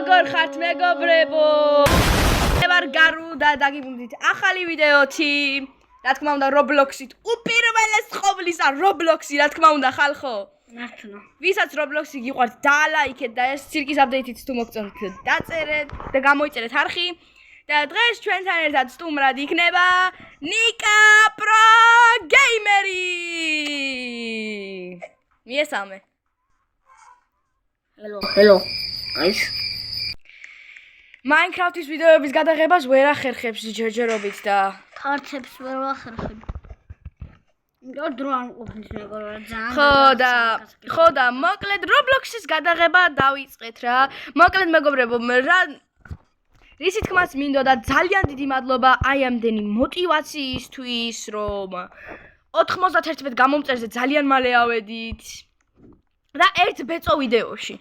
როგორ ხართ მეგობრებო? მე ვარ გარუ და დაგიბრუნდით ახალი ვიდეოთი. რა თქმა უნდა Roblox-ით. უპირველეს ყოვლისა Roblox-ი, რა თქმა უნდა ხალხო. მართლა. ვისაც Roblox-ი გიყვართ, დალაიქეთ და ეს ცირკის აპდეიტით თუ მოგწონთ, დაწერეთ და გამოიწერეთ არხი. და დღეს ჩვენთან ერთად სტუმრად იქნება ნიკა პრო გეიმერი. მიესალმე. Hello. Guys. Minecraft-ის ვიდეოების გადაღებას ვერ ახერხებს ჯერჯერობით და ქართებს ვერ ვახერხებ. დრო არ ყოფნის მეგობრებო, ძალიან. ხო და მოკლედ Roblox-ის გადაღება დავიწყეთ რა. მოკლედ მეგობრებო, რისი თქმაც მინდოდა ძალიან დიდი მადლობა აი ამდენი მოტივაციისთვის, რომ 91 გამომწერზე ძალიან მალე ავედით და ერთ ბეწო ვიდეოში.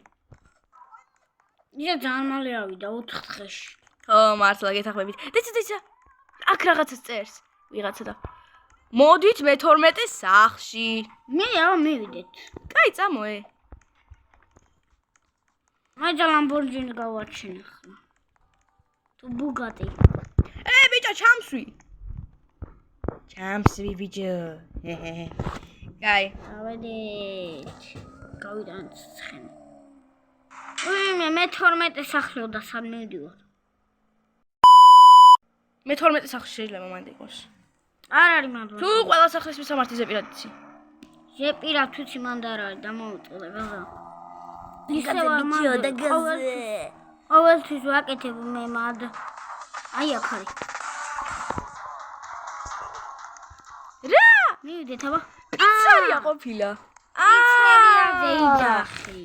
ია ძალიან მალე ავიდა 4 დღეში. ხო, მართლა გეთახმებით. დეცა, აქ რაღაცას წერს ვიღაცა და მოდით მე-12 სახლში. მე რა მივიდეთ. კაი, წამოე. მაინც Lamborghini გავაჩინე ხა. თუ Bugatti. ბიჭო, ჩამსვი. ჩამსვი ბიჭო. კაი. ავედით. გავიდანთ ცხენი. მე-12 სახლი და სად მივდივარ. მე-12 სახლში შეიძლება მანდ იყოს. არ არის მადლობა. თუ ყველა სახლის მისამართი ზეპირად იცი. ზეპირად თუცი მანდ არ არის და მოვუწყდე გაზა. ისე ბიჭო და გაზე. ყოველთვის ვაკეთებ მე მად. აი აქ არის. რა? მივიდეთ აბა. პიცარია ყოფილა. პიცარია ზეიჯახი.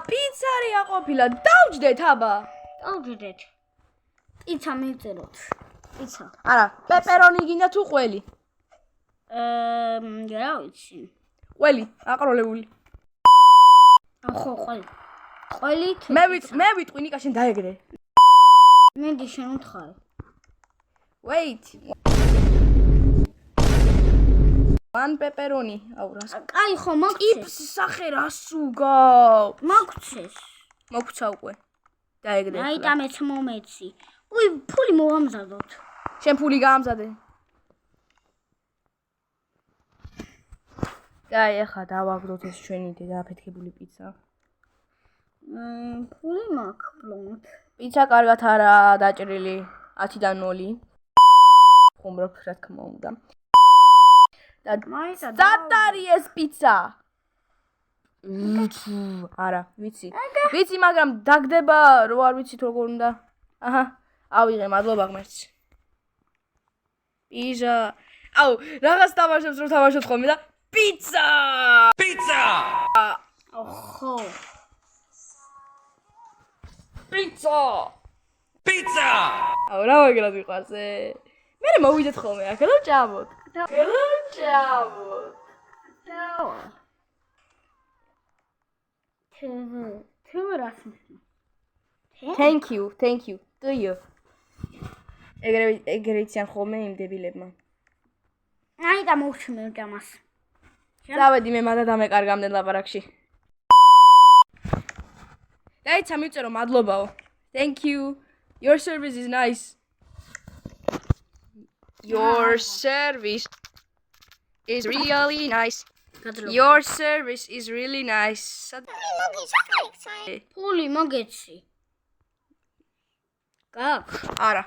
პიცარია ყოფილა. დავჯდეთ აბა. დავჯდეთ. პიცა მივწეროთ. პიცა. არა, პეპერონი გინდა თუ ყველი? რა ვიცი. ყველი, აყროლებული. ხო, ყველი. ყველით. მე ვიტყვი ნიკა შენ დაეგრე. მინდი შენ უთხარი. Wait. One pepperoni. აუ რას. კაი ხო მოგცეს. იპს სახე რას უგავ? მოგცეს. მოგცა უკვე. დაეგრე. აი და მეც მომეცი. უი, ფული მოვამზადოთ. შენ ფული გაამზადე. კაი, ახლა დავაგდოთ ეს ჩვენი დედაფეთქებული პიცა. ფული მაქვს ბლონთ. პიცა კარგად არაა დაჭრილი 10-დან 0. ხუმრობ რა თქმა უნდა. და ზატარი ეს პიცა. არა, ვიცი. ვიცი, მაგრამ დაგდება, რო არ ვიცით როგორ უნდა. აჰა, ავიღე, მადლობა ღმერთს. პიზა. აუ, რაღაც თამაშობს რო თამაშობ ხოლმე და პიცა! პიცა! ოხო. პიცა! პიცა! აუ, რა ვიგრად ვიყვარს ე? მე მოვიდეთ ხოლმე აქ, რა ჭამოთ? Thank you. Do you? ეგრე იციან ხოლმე იმ დებილებმა. აი და მოვჩმევ ჭამას. წავედი მე მადა დამეკარგამდენ ლაპარაკში. დაიცა მივწერო მადლობაო. Thank you. Your service is nice. Your service is really nice. Your service is really nice. ფული მოგეცი. გაკ. არა.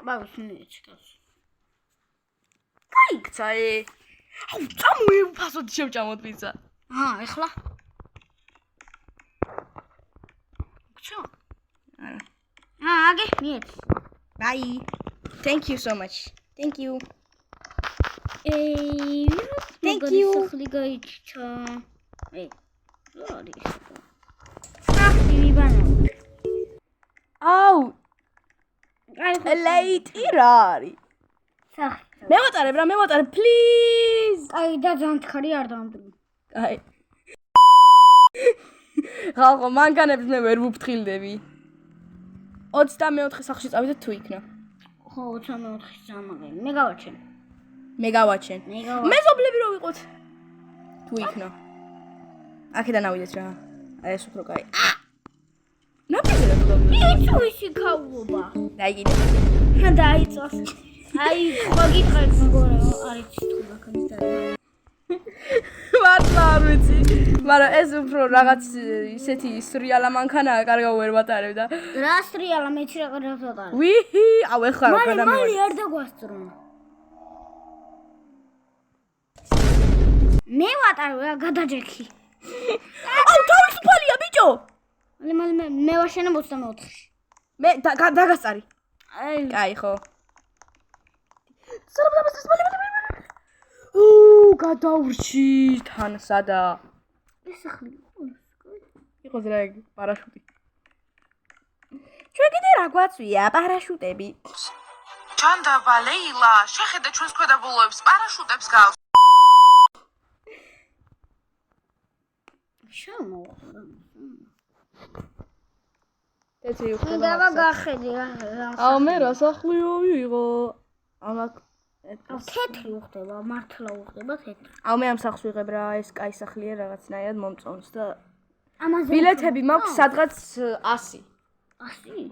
აბა ვისმეჩკას. გაიქცა ე. აუ, წამოე ფასოდ შევჭამოთ პიცა. ეხლა. ჩო. არა. აგე, მიეთ. Bye. Thank you so much. Thank you. Thank you. სახლი გაიჩა. რა არის? სახი ბანა. აუ, აი ხო. late რა არის? სახი. მევატარებ, please. აი და ძანთხარი არ დამბლი. აი. ხალხო, მანქანებს მე ვერ ვუფრთხილდები. 24 სახლში წავიდეთ თუ იქნა. ხო, 24-ის ზამაღი. მე გავაჩენ. მეზობლები რო ვიყოთ. თუ იქნა. აქედან ავიდეთ რა. აი ეს უფრო კაი. იცი ვისი ქავლობა. დაიგინე. დაიწოს. აი, ხო გითხარით მეგობრებო, არის თუ ბაქნის და. მართლა არ ვიცი. მაგრამ ეს უფრო რაღაც ისეთი სრიალა მანქანაა, კარგავ ვერ ვატარებ და. რა სრიალა მეც რა გადავატარე. ვიჰი, აუ ეხლა რა გადამევა. მალე არ დაგვასწრონა. მე ვატარებ რა გადაჯექი. აუ თავისუფალია ბიჭო. მალე მე ვაშენე 64-ში. მე დაგასწარი. აი, კაი ხო. გადავრჩი თან სადა. ეს ახლა იყოს რა ეგ პარაშუტი. ჩვენ კიდე რა გვაწვია პარაშუტები. ჯანდაბა ლეილა, შეხედე ჩვენს ქვედაბოლოებს, პარაშუტებს გავს. შემოვა. ეცი მე უხდება. დავა გახედი რა. აუ მე რა სახლია ვიღო. ამა თეთრი უხდება, მართლა უხდება თეთრი. აუ მე ამ სახლს ვიღებ რა, ეს კაი სახლია რაღაცნაირად მომწონს და ამაზე ბილეთები მაქვს სადღაც 100. 100?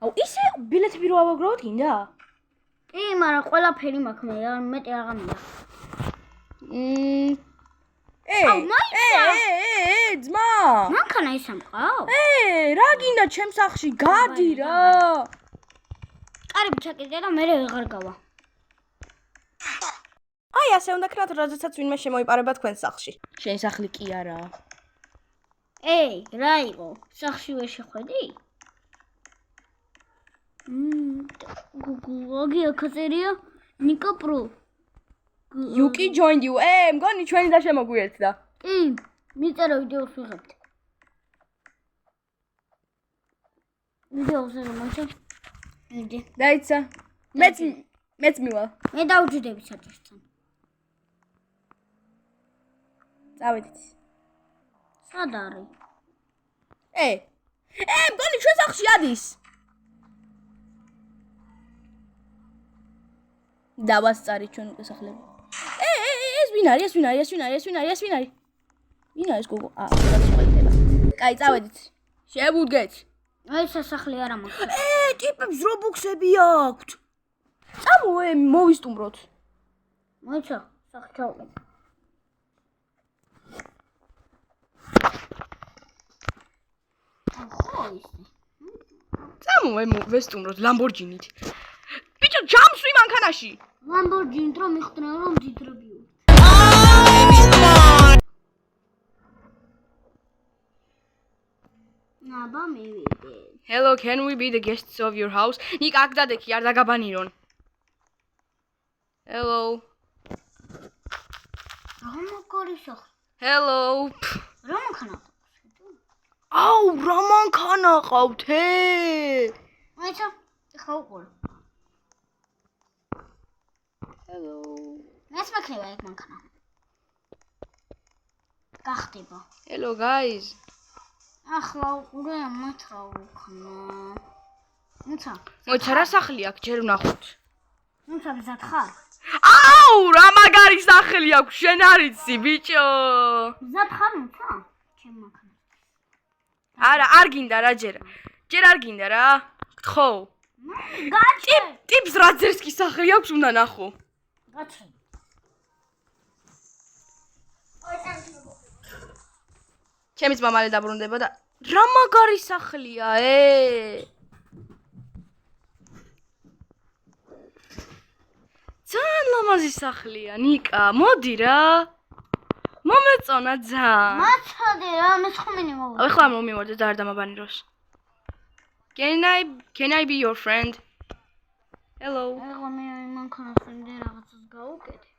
აუ ისე ბილეთები რო ავაგროვოთ გინდა? კი, მაგრამ ყველაფერი მაქვს მე, მეტი აღარ მინდა. ძმა! მანქანა ის ამყავ? რა გინდა ჩემს სახლში გადი რა. კარები ჩაკიდე და მე ვეღარ გავა. აი ასე უნდა ქნათ, როდესაც ვინმე შემოიპარება თქვენს სახლში. შენი სახლი კი არაა. რა იყო? სახლში ვერ შეხვედი? გუგი აკაწერია ნიკა პრო. Yuki joined you. მგონი ჩვენი და შემოგვიერთდა. კი, მიწერა ვიდეოს ვიღებთ. ვიდეოს მოიცა. მიდი. დაიცა. მეც მივალ. მე დავჯდები საჭირთან. წავედით. სად არის? მგონი ჩვენ სახლში ადის. დავასწარი ჩვენ უკვე სახლები. ეს ვინ არის? ვინ არის გოგო? რაც მოიწება. კაი, წავედით. შევუდგეთ. აი სასახლე არა მაქვს. ტიპებს რობუქსები აქვთ. წამო, მოვისტუმროთ. მოიცა, სახლი ჩავყიდე. ხო ისე. წამო, ვესტუმროთ ლამბორჯინით. ბიჭო, ჯამსვი მანქანაში. ლამბორჯინით რომ მიხდნე რომ დიდრებიო. აბა მივიდე. Hello, can we be the guests of your house? ნიკ აქ დადექი, არ დაგაბანირონ. Hello. რა მოკორი სახლი? Hello. რა მანქანა? აუ, რა მანქანა ყავთ? მოიცა, ხა უყურე. Hello. მეც მექნება ეგ მანქანა. გახდება. Hello guys. ახლა უყურე მათ რა ვქნა. მოიცა რა სახლი აქვს, ჯერ ვნახოთ. მზად ხარ? აუ, რა მაგარი სახლი აქვს, შენ არ იცი, ბიჭო. მზად ხარ მუცა? ჩემ მანქანა. არა, არ გინდა რა ჯერ. ჯერ არ გინდა რა. გთხოვ. გაჩე. ტიპს რა ძერსკი სახლი აქვს, უნდა ნახო. გაჩე. ჩემი ძმა მალე დაბრუნდება და რა მაგარი სახლია, ძალიან ლამაზი სახლია, ნიკა, მოდი რა. მომეწონა ძალიან. მაცადე რა, მე ხომენი მოვა. ეხლა მომივარდა და არ დამაბანიროს. Can I be your friend? Hello. ეხლა მე მანქანას ვინდა რაღაცას გავუკეთე.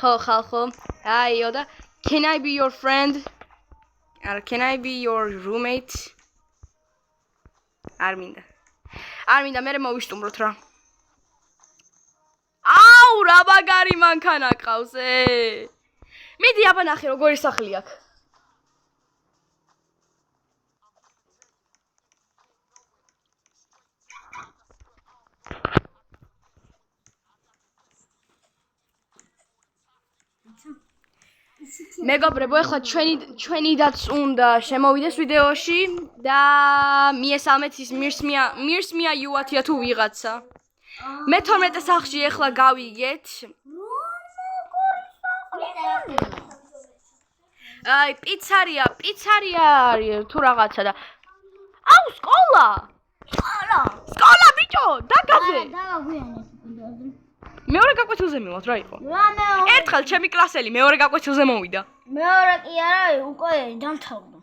ხო. აიო და can I be your friend? Არა, can I be your roommate? არ მინდა, მე მოვიშტუმროთ რა. აუ, რა მაგარი მანქანა ყავს, მიდი აბა ნახე როგორი სახლი აქვს. მეგობრებო, ეხლა ჩვენიდაც უნდა შემოვიდეს ვიდეოში და მიესალმეთ ის მირსმია იუათია თუ ვიღაცა. მე 12 სახლში ეხლა გავიგეთ. აი, პიცარია არის თუ რაღაცა და აუ, სკოლა, ბიჭო, დაგაზე. მეორე გაკვეთილზე მივად რა იყო? ერთხელ ჩემი კლასელი მეორე გაკვეთილზე მოვიდა. მეორე კი არა, უკვე დამთავრდა.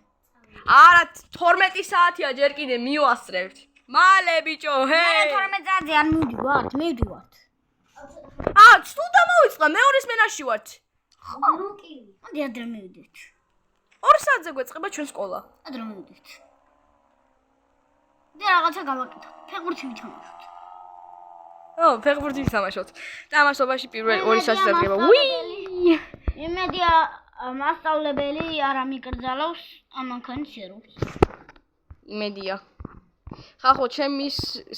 არა, 12 საათია ჯერ კიდე მივასწრებთ. მალე ბიჭო, ჰე. 12 საათზე არ მივდივართ. სულ დამოვიწყდა, მეორის მენაში ვართ. მოდი ადრე მივიდეთ. 2 საათზე გვეწყება ჩვენ სკოლა. ადრე მივიდეთ. და რაღაცა გავაკეთოთ. ფეხბურთი ვითამაშოთ. ფეხბურთი ვთამაშოთ. თამაშობაში პირველი 2 საათი დადგება. იმედია მასწავლებელი არ ამიკრძალავს ამანქანის ერუს. იმედია. ხახო, ჩემი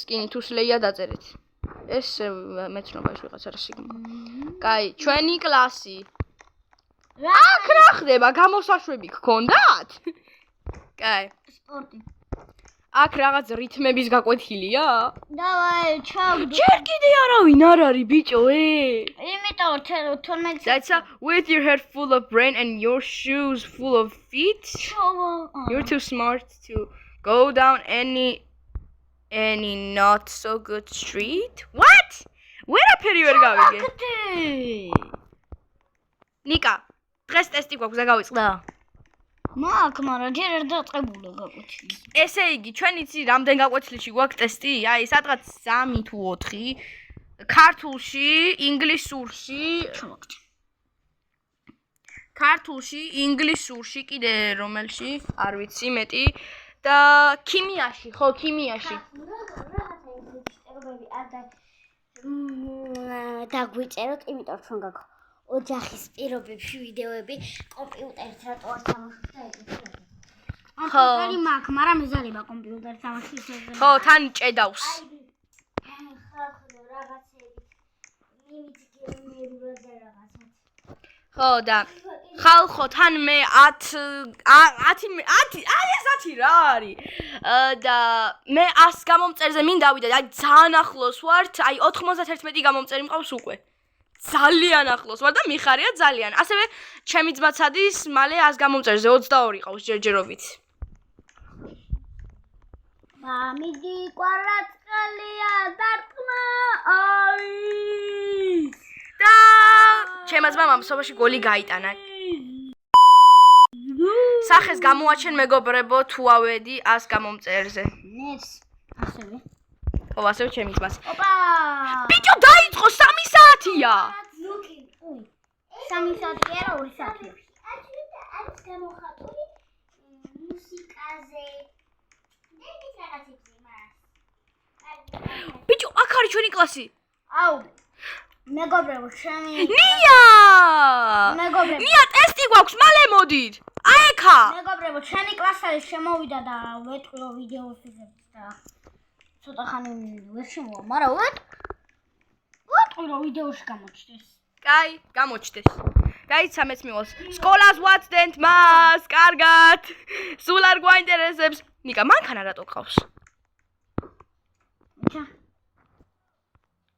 სკინი თუ სლეია დაწერეთ. ეს მეცნობაში ვიღაც არა სიგმა. კაი, ჩვენი კლასი. აქ რა ხდება? გამოსაშვები გქონდათ? კაი. სპორტი. აქ რაღაც რითმების გაკვეთილია? დავაი, ჩავდო. ჯერ კიდე არავინ არ არის ბიჭო, იმიტომ 12 That's with your head full of brain and your shoes full of feet. You're too smart to go down any not so good street. What? ვერაფერი ვერ გავიგე. ნიკა, დღეს ტესტი გვაქვს და გავიწყდა. მაგრამ ჯერ არ დაწყებულა გაკვეთილი. ესე იგი, ჩვენ იცი რამდენ გაკვეთილში გვაქვს ტესტი? აი, სადღაც 3 თუ 4. ქართულში, ინგლისურში, კიდე რომელში? არ ვიცი, მეტი. და ქიმიაში, ხო, ქიმიაში. დაგვიწეროთ, იმიტომ რომ გაქო ოჯახის პირობებში ვიდეოები კომპიუტერით რატო არ თამაშობ და ეგრე. ხო, მაგრამ მეზარება კომპიუტერით თამაშის. ხო, თან ჭედავს. ხო და ხალხო თან მე 10 რა არის და მე 100 გამომწერზე მინდა ვიდე აი ძალიან ახლოს ვართ აი 91 გამომწერი მყავს უკვე ძალიან ახლოს ვარ და მიხარია ძალიან ასევე ჩემი ძმაცადის მალე 100 გამომწერზე 22 ყავს ჯერჯერობით მამიდი კვარაცხელია დარტყმა აი და ჩემმა ძმამ სოფაში გოლი გაიტანა. სახეს გამოაჩენ მეგობრებო თუ ავედი 100 გამომწერზე. ნეს ასევე. ხო, ასევე ჩემი ძმას. ოპა! ბიჭო დაიწყო 3 საათია. 3 საათი არა 2 საათია. არის გამოხატული მუსიკაზე. ნებით რაღაცებზე მას. ბიჭო, აქ არის ჩვენი კლასი. აუ მეგობრებო, ჩემი ნია, ტესტი გვაქვს, მალე მოდით. აიქა. მეგობრებო, ჩემი კლასელი შემოვიდა და ვეტყვიო ვიდეოებს და ცოტა ხანი ვერ შემოვა, მაგრამ ვეტყვიო ვიდეოში გამოჩნდეს. კაი, გამოჩნდეს. გაიცა მეც მივალს. სკოლას ვაცდენთ მას, კარგად. სულ არ გვაინტერესებს. ნიკა, მანქანა რატო ყავს? ჩა.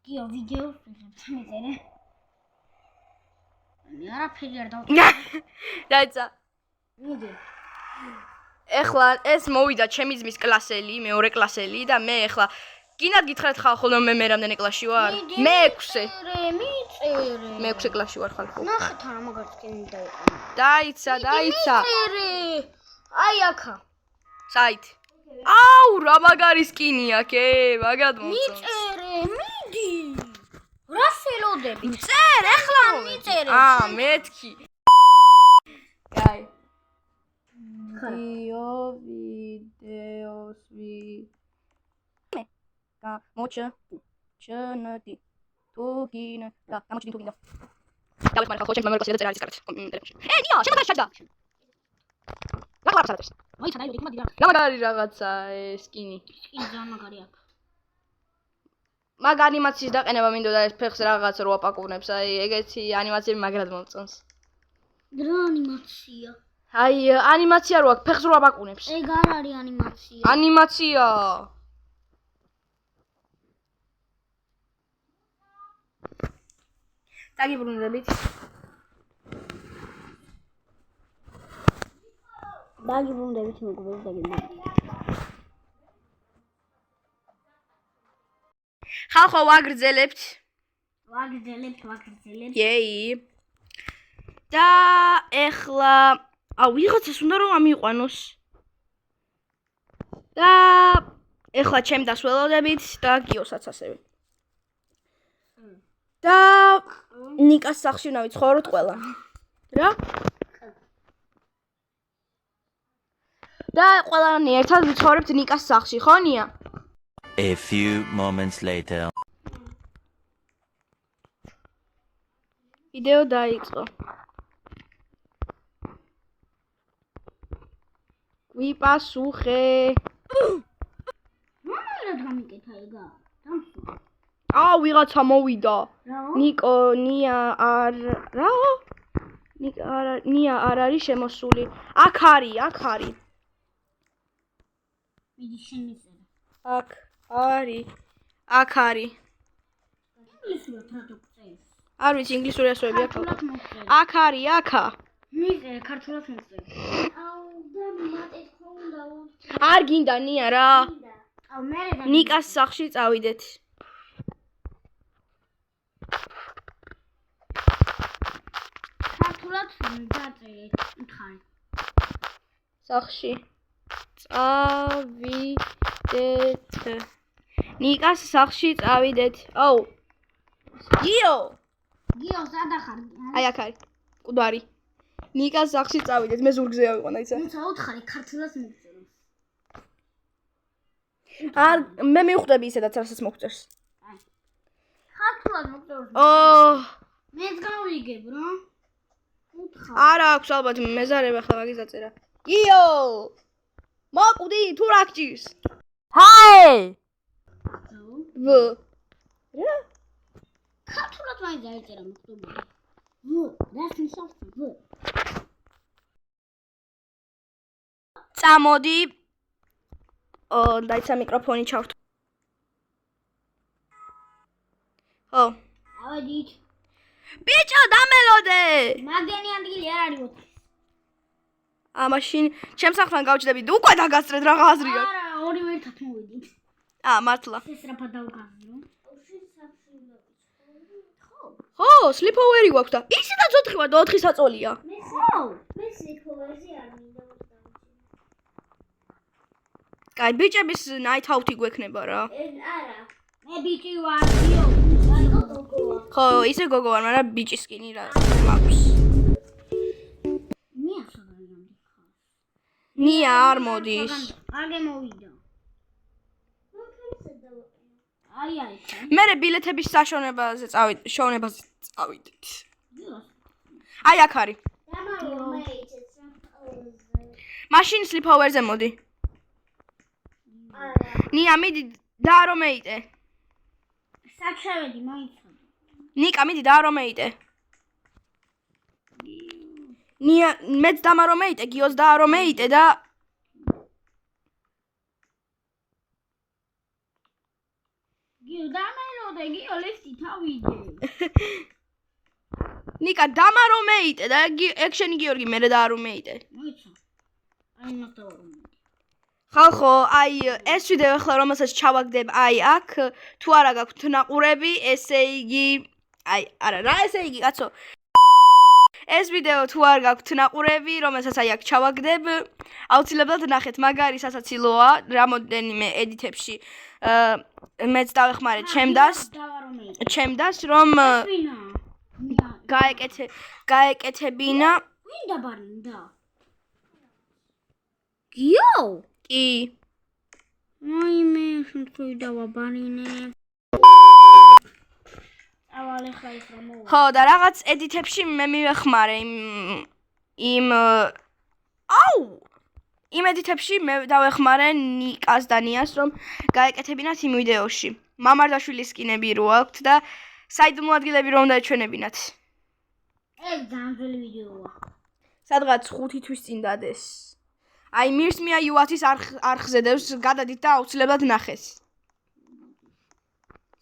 გიო ვიდეოს მიწერე. მე არაფერი არ დავწერე. დაიცა. მიდი. ეხლა ეს მოვიდა ჩემი ძმის კლასელი, მეორე კლასელი და მე ეხლა გინდათ გითხრათ ხალხო, მე რამდენი კლასში ვარ? მე-6. მე-6 კლასში ვარ ხალხო. ნახეთ რა მაგარს კენი დაიყო. დაიცა. აი აქა. საით. აუ, რა მაგარი სკინია, მაგრად მომწონს. მიწერე, მიდი. რა სელოდები? წერ, ეხლა მიწერე. მეთქი. კაი. ვიდეოს გამოჩნდი თუგინა და გამოჩნდი თუგინა. დავით მან ხალხო ჩემს მემორიას და წერა არის კარეთ ტელეფონში. ნია, შემოგარ ჩაჯდა. რა ხარ ეს? მოიცა დაიო იქ მაგარი. რა მაგარი რაღაცა სკინი. სკინი ძალიან მაგარი აქვს. მაგ ანიმაციის დაყენება მინდოდა ეს ფეხს რაღაც რო აპაკუნებს, აი ეგეთი ანიმაციები მაგრად მომწონს. რა ანიმაცია? აი ანიმაცია რო აქვს, ფეხს რო აბაკუნებს. ეგ არ არის ანიმაცია. ანიმაცია. დაგიბრუნდებით. დაგიბრუნდებით მეგობრებო, დაგიბრუნდებით. ხალხო ვაგრძელებთ. ვაგრძელებთ. იეი. და ეხლა ვიღაცას უნდა რომ ამიყვანოს. და ეხლა ჩემ დასველოდებით და გიოსაც ასევე. და ნიკას სახლში უნდა ვიცხოვროთ ყველა. რა? და ყველანი ერთად ვიცხოვრებთ ნიკას სახლში, ხო ნია? A few moments later. ვიდეო დაიწყო. ვიპასუხე. რა გამიკეთა ეგა? დამსვა. ვიღაცა მოვიდა. რა? ნიკო, ნია არ რაო? ნია არ არის შემოსული. აქ არის. მიდი შემიწერე. აქ არის. ინგლისურად რა დაგწერს? არ ვიცი ინგლისური ასოები აქ. ქართულად მოწერე. აქ არის. მიწერე ქართულად მოწერე. აუ და მატეთ ქონდა არ გინდა ნია რა. აუ მე რა ნიკას სახლში წავიდეთ. ქართულად დაწერე. მითხარი. სახლში წავიდეთ. ნიკას სახლში წავიდეთ. აუ. გიო სადა ხარ? აი აქ არის. კუდარი. ნიკას სახლში წავიდეთ. მე ზურგზე ავიყვანა ისა. თუმცა უთხარი ქართულად მოწერე. არ მე მივხვდები ისედაც რასაც მოგწერს. ქართულად მოწერე. მეც გავიგებ რა. უთხარი. არა აქვს ალბათ მეზარება ხლა მაგის დაწერა. გიო! მოკვდი თუ რა გჭირს? ჰაი! ვ. რა? ქართულად მაინც დაიწერა მოგწონილი. რას ნიშნავს ვ? წამოდი. დაიცა მიკროფონი ჩავრთ. ო. ავედით. ბიჭო, დამელოდე! მაგდენი ადგილი არ არის ოთხი. მაშინ ჩემს სახლთან გავჭდებით. უკვე დაგასწრეთ რა აზრი აქვს. არა, ორივე ერთად მოვიდით. მართლა. ესრაფა დავგაზრო. ხო, სლიპოვერი გვაქვს და ისედაც 4 ვარ და 4 საწოლია. მე სლიპოვერზე არ მინდა ვიტყოდი. კაი, ბიჭების night out-ი გვექნება რა. არა. მე ბიჭი ვარ, გიო. ხო, ისე გოგო ვარ, მაგრამ ბიჭის სკინი რა მაქვს. ნია საგანამდე ხარ. ნია არ მოდის. აგე მოვიდა. აი. მე ბილეთების საშონებაზე წავიდეთ. აი აქ არის. დამალო მე იცით რა. მაშინ სლიპოვერზე მოდი. არა. ნია მიდი და რომ მეიტე. საჩავედი მოიცადე. ნიკა მიდი და რომ მეიტე. ნია მეც დამა რომ მეიტე, გიოს და რომ მეიტე და გიო დამელოდე, გიო ლიფტი თავიდე. ნიკა დამა რომ მეიტე და ეგ შენი გიორგი მე და რომ მეიტე. მოიცა. აი ნახტავარ. ხალხო, აი ეს ვიდეო ახლა რომელსაც ჩავაგდებ, აი აქ თუ არა გაქვთ ნაყურები, ესე იგი, აი არა რა ესე იგი, კაცო. ეს ვიდეო თუ არ გაქვთ ნაყურები, რომელსაც აი აქ ჩავაგდებ, აუცილებლად ნახეთ, მაგარი სასაცილოა, რამოდენიმე ედიტებში. მეც დავეხმარე ჩემ დას, რომ გაეკეთებინა. ვინ დაბარინდა? გიო? კი. აი მე შემთხვევით დავაბარინე. ავალე ხაის რა მოვა. ხო და რაღაც ედიტებში მე მივეხმარე იმ ედიტებში მე დავეხმარე ნიკას და ნიას რომ გაეკეთებინათ იმ ვიდეოში. მამარდაშვილის სკინები რო აქვთ და საიდუმლო ადგილები რომ დაეჩვენებინათ. ეს ძალიან ძველი ვიდეოა. სადღაც 5 თვის წინ დადეს. აი მირს მია იუათის არხზე დევს გადადით და აუცილებლად ნახეს.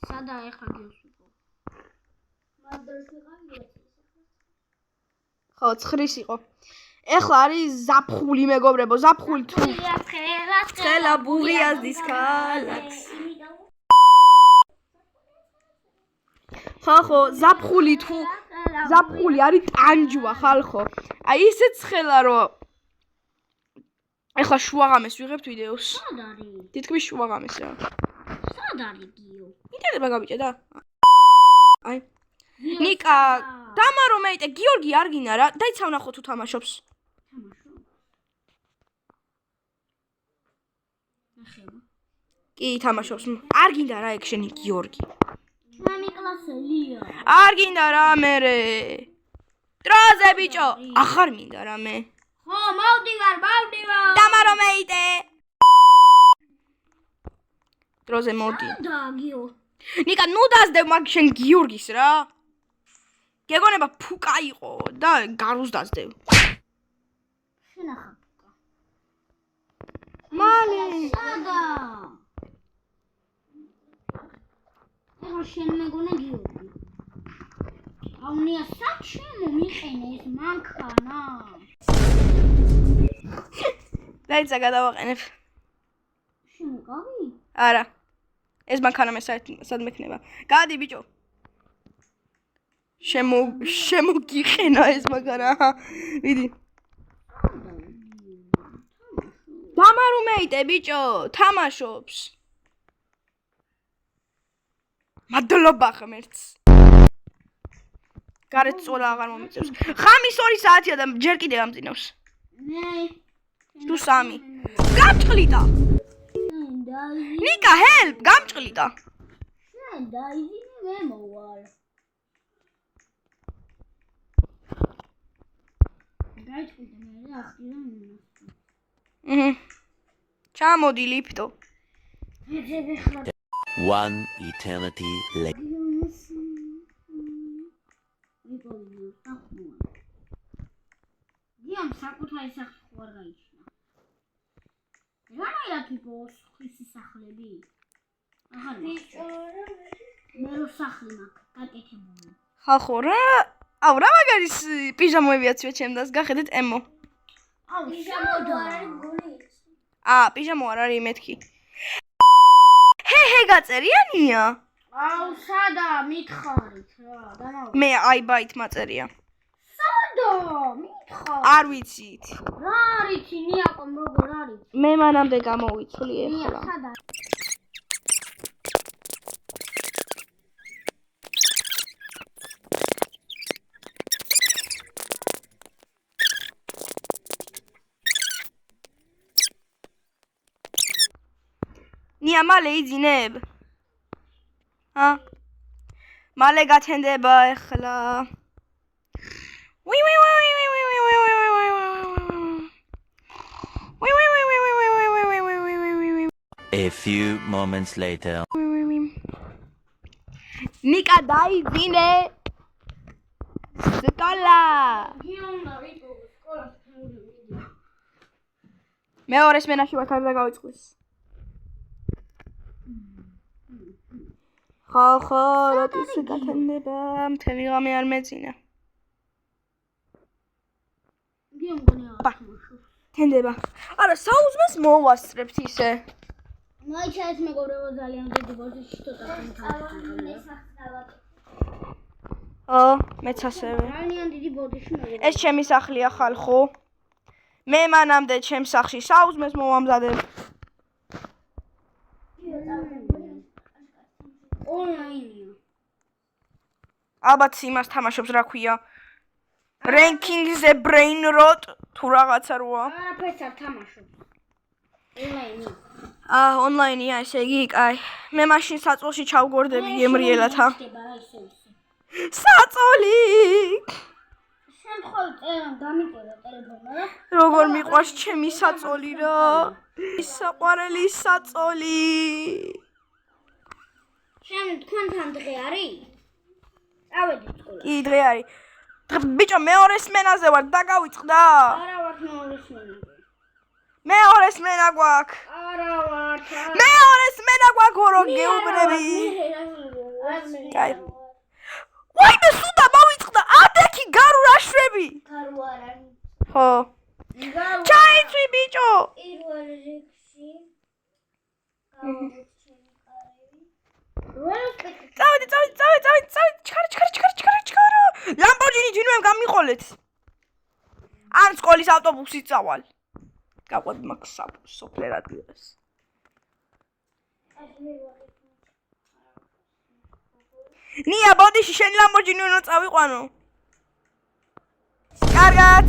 სადა ეხლა გიუსვიკო. ხო, 9-ის იყო. ეხლა არის ზაფხული მეგობრებო, ზაფხული თუ ცხელა ბუღიაზდის ქალაქს. ხო, ზაფხული თუ ზაფხული არის ტანჯვა ხალხო. აი ისე ცხელა რომ ეხლა შუაღამეს ვიღებთ ვიდეოს. სად არის? თითქმის შუაღამეს რა. სად არის გიო? ინტერნეტმა გამიჭე და. აი. ნიკა, დამარო მეიტე, გიორგი არ გინდა რა. დაიცა ვნახო თუ თამაშობს. კი, თამაშობს. არ გინდა რა ეგ შენი გიორგი. ჩვენი კლასელია. არ გინდა რა მერე. დროზე ბიჭო, ახარ მინდა რა მე. ხო, მოვდივარ. დამარო მეიტე. დროზე მოდი. და გიო. ნიკა, ნუ დაძდევ მაგ შენ გიორგის რა. გეგონება ფუკა იყო და გარუს დაძდევ. შენახა. მალე. სადა? ეხლა შენ მეგონა გიორგი. აუნია საჩემო მიყენე ეს მანქანა. დაიცა გადავაყენებ. შენ გავი? არა. ეს მანქანა მე სად მექნება? გადი ბიჭო. შემოგიყენა ეს მანქანა. ვიდი. დამარო მეიტე ბიჭო, თამაშობს. მადლობა ღმერთს. გარეთ წოლა აღარ მომიწევს. ხამის 2 საათია და ჯერ კიდევ ამწინავს. თუ 3. გამჭყლიდა. ნიკა, help, გამჭყლიდა. შენ დაიძინე მე მოვალ. გაიჭყიდა მე ახლა მინდა. ჩამოდი ლიფტო. ეძები ხარ. One eternity later. გიამ საკუთარი სახლი ხო არ გაიჩინა. რამაია თვითონ ხისი სახლები? აღარ მე რო სახლი მაქვს გაკეთებული. ხახო რა? აუ რა მაგარის პიჟამოებია ცვე ჩემდას გახედეთ ემო. აუ პიჟამო არ არის მეთქი. ჰე გაწერიანია? აუ სადა მითხარით რა, დამავა. მე აი ბაით მაწერია. სადა მითხარ. არ ვიცით. რა არიცი ნიაკომ როგორ არის? მე მანამდე გამოვიცვლი ნია ეხლა. სადა? ნია მალე იძინებ. მალე გათენდება ეხლა. A few moments later. ნიკა დაიძინე. სკოლა. გიონდა ვიყო სკოლას მივიდა. მეორეს მენაში ვარ თავი და გავიწყვის. ხო, როდის გათენდება? მთელი ღამე არ მეძინა. გიონდა თენდება. არა, საუზმეს მოვასწრებთ ისე. მაიცა ეს მეგობრებო ძალიან დიდი ბოდიში ცოტა მეც ასევე. ძალიან დიდი ბოდიში მეგობრებო. ეს ჩემი სახლია ხალხო. მე მანამდე ჩემ სახლში საუზმეს მოვამზადებ. ონლაინია. ალბათ იმას თამაშობს რა ქვია. Ranking the brain rot თუ რაღაცა როა. არაფერს არ თამაშობს. ონლაინია. ონლაინია ესე იგი, კაი. მე მაშინ საწოლში ჩავგორდები ემრიელათა. საწოლი! შენ ხო დამიწერა ტელეფონმა რა? როგორ მიყვარს ჩემი საწოლი რა. საყვარელი საწოლი. შენ თქვენთან დღე არის? წავედით სკოლა. კი, დღე არის. ბიჭო მეორე სმენაზე ვარ დაგავიწყდა არა ვარ მეორე სმენაზე. მეორე სმენა გვაქვს არა ვარ. მეორე სმენა გვაქვს ორო გეუბნები კაი ვაიმე სუდა მოვიწყდა ადექი გარუ რაშვები გარო არა. ხო ჩაიცვი ბიჭო პირველ რიგში გავუჩენი კარები. წავედი ჩქარა ლამბორჯინი ჯინვემ გამიყოლეთ ან სკოლის ავტობუსით წავალ გაყვეთ მაგ სოფლერ ადგილას ნია ბოდიში შენ ლამბორჯინი უნდა წავიყვანო კარგად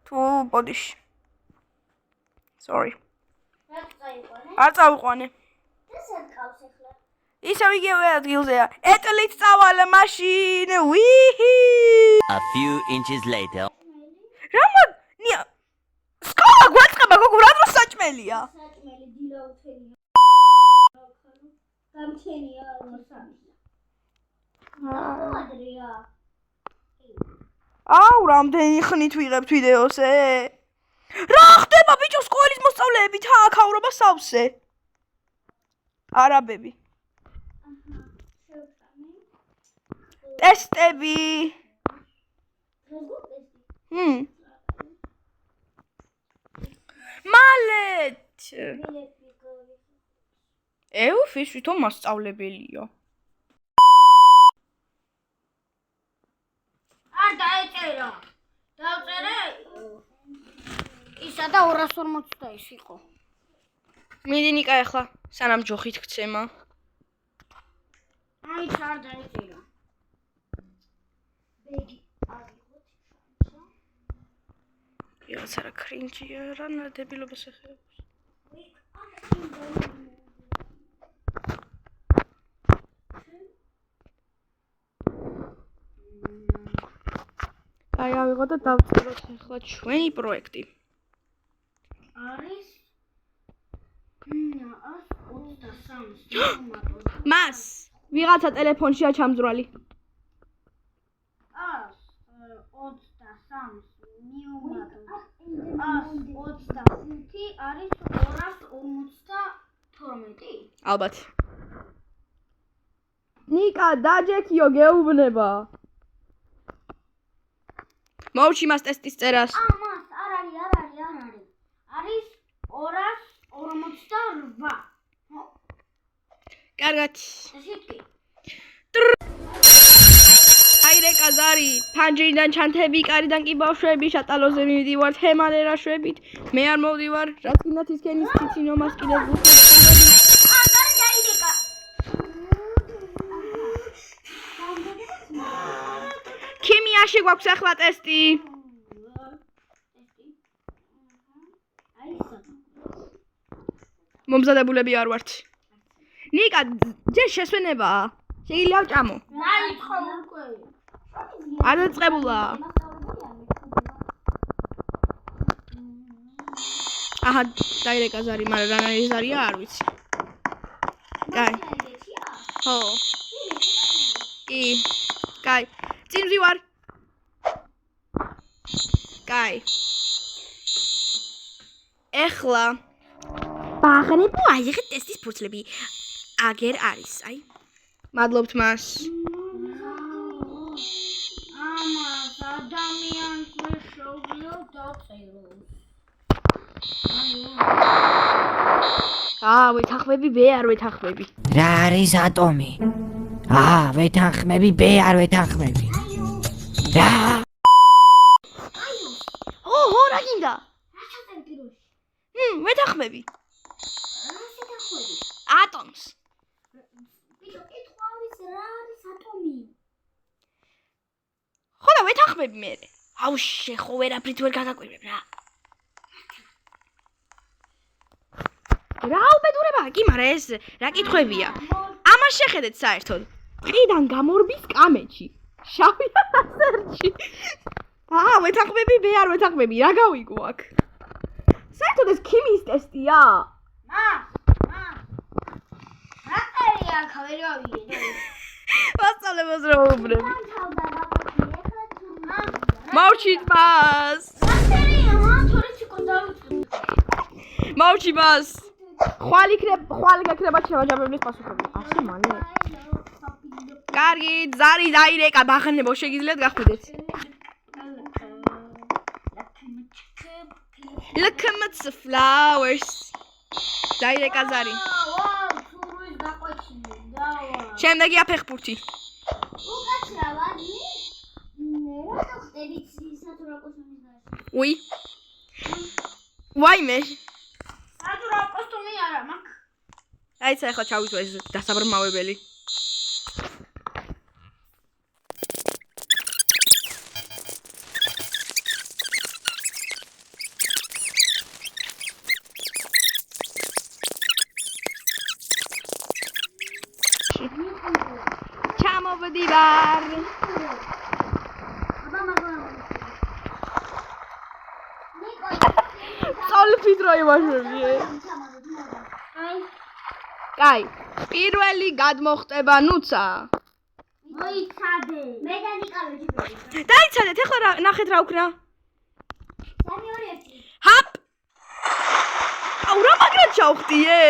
თუ ბოდიში sorry რა წაიყვანე? არ წავიყვანე და სად ყავს ახლა? ისევ იგივე ადგილზეა ეტლით წავალ მაშინ ვიჰი A few inches later. რამა ნია სკოლა გვაწყება გოგო რა დროს საჭმელია საჭმელი დილა უთენია. გამჩენია მოსამი. ადრია. აუ რამდენი ხნით ვიღებთ ვიდეოსე რა ხდება ბიჭო სკოლის მოსწავლეებით აქაურობა სავსე არაბები ტესტები მალეთ ეუფის ვითომ მასწავლებელია არ დაეწერა. დავწერე. ისა და 240 და ის იყო. მიდი ნიკა ახლა სანამ ჯოხით გცემა აი არ დაეწერა. ბეგი აღიღოთ. რაღაცა რა კრინჯია რა ნადებილობას ეხება აი ავიღო და დავწეროთ ახლა ჩვენი პროექტი არის 123 მას ვიღაცა ტელეფონშია ჩამძვრალი 123 125 არის 252 ალბათ ნიკა დაჯექიო გეუბნება მოვჩი მას ტესტის წერას ამას არ არის არის 248 კარგად ესეთი აირე კაზარი ფანჯრიდან ჩანთები კარიდან კი ბავშვები შატალოზე მივდივართ ჰემალე რაშვებით მე არ მოვდივარ რაც კიდაც ისქენის ციცინომას კიდევ გულხმები ქიმიაში გვაქვს ახლა ტესტი მომზადებულები არ ვართ ნიკა ჯერ შესვენებაა შეიძლება ვჭამო დაიწყო უკვე არ დაწყებულა აჰა დაირეკა ზარი მაგრამ რანაირი ზარია არ ვიცი კაი ხო კი კაი წინ ვარ კაი ეხლა ბაღრებო აიღეთ ტესტის ფურცლები აგერ არის აი მადლობთ მას ამას ადამიანს შეუძლია დაწეროს ვეთანხმები ბე არ ვეთანხმები რა არის ატომი? ვეთანხმები ბე არ ვეთანხმები. რა? ო რა გინდა? რა ჩაწერე პიროში? ვეთანხმები. რა შეთანხმები? ატომს. ბიჭო, კითხვა არის რა არის ატომი? ხო და ვეთანხმები მე. აუ შეხო ვერაფრით ვერ გაგაკვირებ რა. რა უბედურება კი, მაგრამ ეს რა კითხვებია? ამას შეხედეთ საერთოდ. ყიდან გამორბის კამეჩი. შავია ასერჩი. ვეთანხმები ბე არ ვეთანხმები, რა გავიგო აქ? საერთოდ ეს ქიმიის ტესტია? რა წერია აქ ვერ გავიგე მასწავლებლებს რა უბრები? თავდა გაყოჩი, ეხლა თუ მოვჭით მას. მოვჭი მას. ხვალ გაქრება ჩევაჯაბებლის პასუხები. ასე მალე. კარგი, ზარი დაირეკა ბახანებო შეგიძლიათ გახვიდეთ. Look at the flowers. დაირეკა ზარი. შემდეგი აფეხბურთი. უი. ვაიმე. აიცა ახლა ჩავიწვა ეს დასაბრმავებელი. ჩამოვდივარ. წოლფით რო იმაშები. კაი, პირველი გადმოხტება ნუცა. მოიცადე. მე და ნიკა ვეჯიბები. დაიცადეთ, ახლა ნახეთ რა უკრა. 3-2-1. ჰაპ. აუ რა მაგრად ჩავხტიე?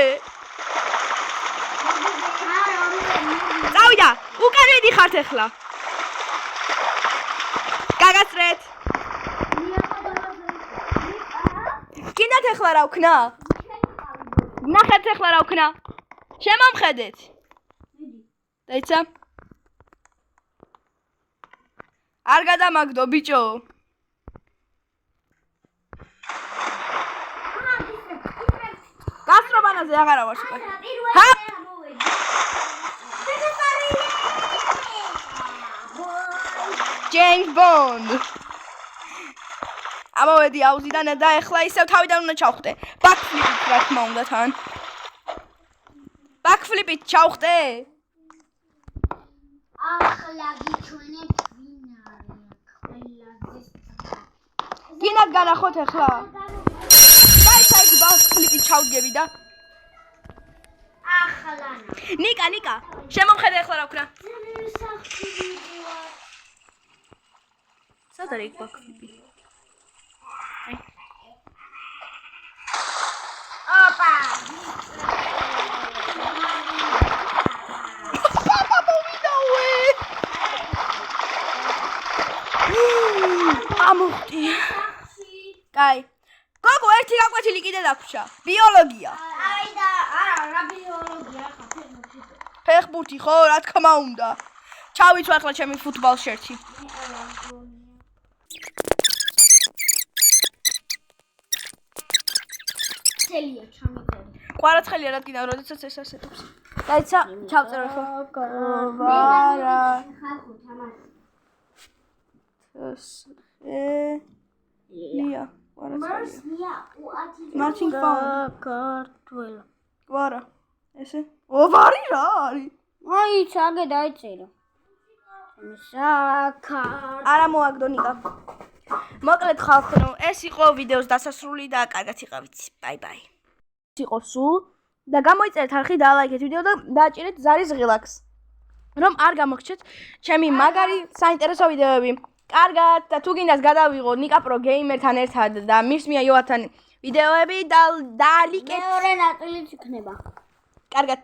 წავიდა, უკან მიდიხართ ახლა. გაგაცრეთ. კიდათ ახლა რა ვქნა? ნახეთ ახლა რა ვქნა? შემომხედეთ. დაიცა? არ გადამაგდო ბიჭო. გასტრობანაზე აღარა ვარ სუპერ. ჰაპ! James Bond. ამოვედი აუზიდან და ახლა ისევ თავიდან უნდა ჩავხტე. Backflip-ით რა თქმა უნდა თან. Backflip-ით ჩავხტე. ახლა გიჩვენებ ვინ არის ყველაზე. გინად განახოთ ახლა. დაიცა იქ backflip-ით ჩავდგები და. ახლა. ნიკა, შემომხედე ახლა რა ვქნა. სად არის backflip-ი? ოპა. პაპა მოვიდაუე. ამოხტი. კაი. გოგო ერთი გაკვეთილი კიდე დაგვრჩა. ბიოლოგია. აი და არა ბიოლოგია ხა ფეხბურთი ხო, რა თქმა უნდა. ჩავიცვა ახლა ჩემი ფუტბოლ შერტი. თელია ჩამიწერი. ყვარაცხელია რადგან როდესაც ეს ასეთებს. დაიცა, ჩავწერო ახლა. ვარა. ხალხო თამაში. ია, ყვარაცხელია. მია უათი Marching band. ქართველა. ვარა. ესე? ვარი რა არის? აი წაგე დაიწერა. საკარ. არა მოაგდო ნიკა. მოკლედ ხალხო, ეს იყო ვიდეოს დასასრული და კარგად იყავით. ბაი-ბაი. იყო სულ და გამოიწერეთ არხი და ლაიქეთ ვიდეო და დააჭირეთ ზარის ღილაკს. რომ არ გამოგჩეთ ჩემი მაგარი საინტერესო ვიდეოები. კარგად და თუ გინდას გადავიღო ნიკა პრო გეიმერთან ერთად და მისმია იოათთან ვიდეოები და ლიკეთ. მეორე ნაწილიც იქნება. კარგად.